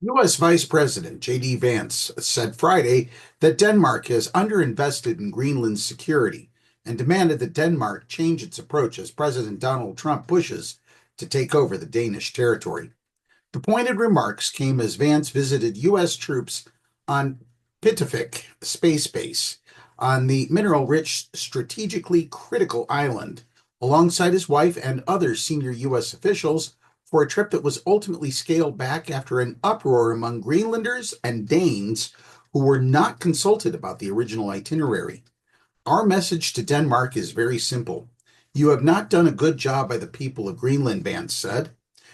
U.S. Vice President JD Vance said Friday that Denmark has underinvested in Greenland's security and demanded that Denmark change its approach as President Donald Trump pushes to take over the Danish territory. The pointed remarks came as Vance visited U.S. troops on Pitifik Space Base on the mineral-rich, strategically critical island, alongside his wife and other senior U.S. officials for a trip that was ultimately scaled back after an uproar among Greenlanders and Danes who were not consulted about the original itinerary. Our message to Denmark is very simple. You have not done a good job by the people of Greenland, Vance said.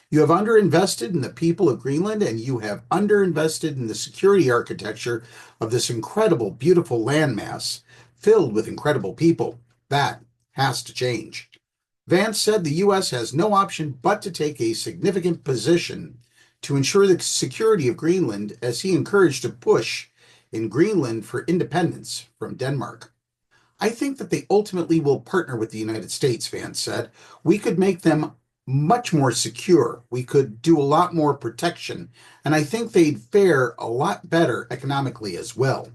You have underinvested in the people of Greenland, and you have underinvested in the security architecture of this incredible, beautiful landmass filled with incredible people. That has to change. Vance said the U.S. has no option but to take a significant position to ensure the security of Greenland as he encouraged a push in Greenland for independence from Denmark. I think that they ultimately will partner with the United States, Vance said. We could make them much more secure. We could do a lot more protection, and I think they'd fare a lot better economically as well.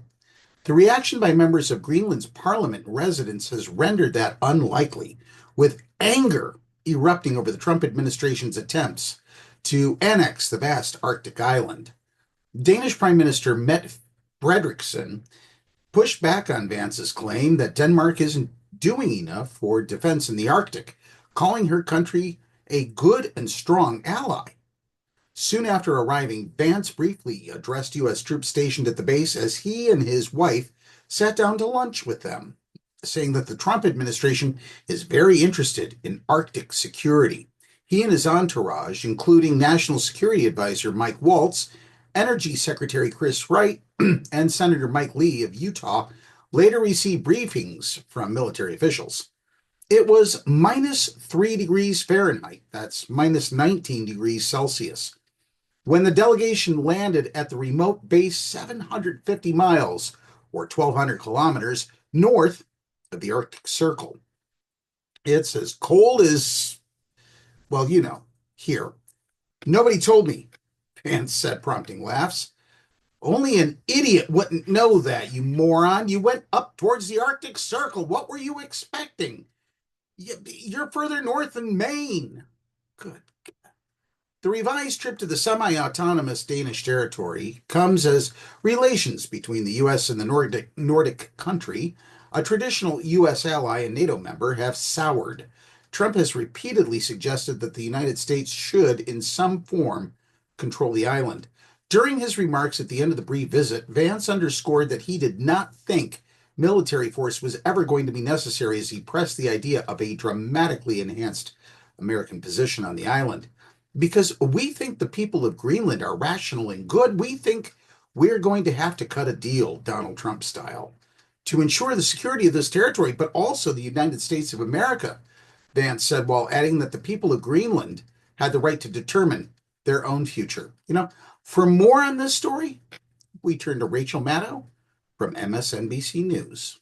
The reaction by members of Greenland's parliament residents has rendered that unlikely, with anger erupting over the Trump administration's attempts to annex the vast Arctic island. Danish Prime Minister Mette Frederiksen pushed back on Vance's claim that Denmark isn't doing enough for defense in the Arctic, calling her country a good and strong ally. Soon after arriving, Vance briefly addressed U.S. troops stationed at the base as he and his wife sat down to lunch with them, saying that the Trump administration is very interested in Arctic security. He and his entourage, including National Security Advisor Mike Waltz, Energy Secretary Chris Wright, and Senator Mike Lee of Utah, later received briefings from military officials. It was minus 3 degrees Fahrenheit, that's minus 19 degrees Celsius, when the delegation landed at the remote base 750 miles or 1,200 kilometers north of the Arctic Circle. It's as cold as, well, here. Nobody told me, Vance said, prompting laughs. Only an idiot wouldn't know that, you moron. You went up towards the Arctic Circle. What were you expecting? You're further north than Maine. Good. The revised trip to the semi-autonomous Danish territory comes as relations between the U.S. and the Nordic country, a traditional U.S. ally and NATO member, have soured. Trump has repeatedly suggested that the United States should, in some form, control the island. During his remarks at the end of the brief visit, Vance underscored that he did not think military force was ever going to be necessary as he pressed the idea of a dramatically enhanced American position on the island. Because we think the people of Greenland are rational and good, we think we're going to have to cut a deal, Donald Trump style, to ensure the security of this territory, but also the United States of America, Vance said, while adding that the people of Greenland had the right to determine their own future. For more on this story, we turn to Rachel Maddow from MSNBC News.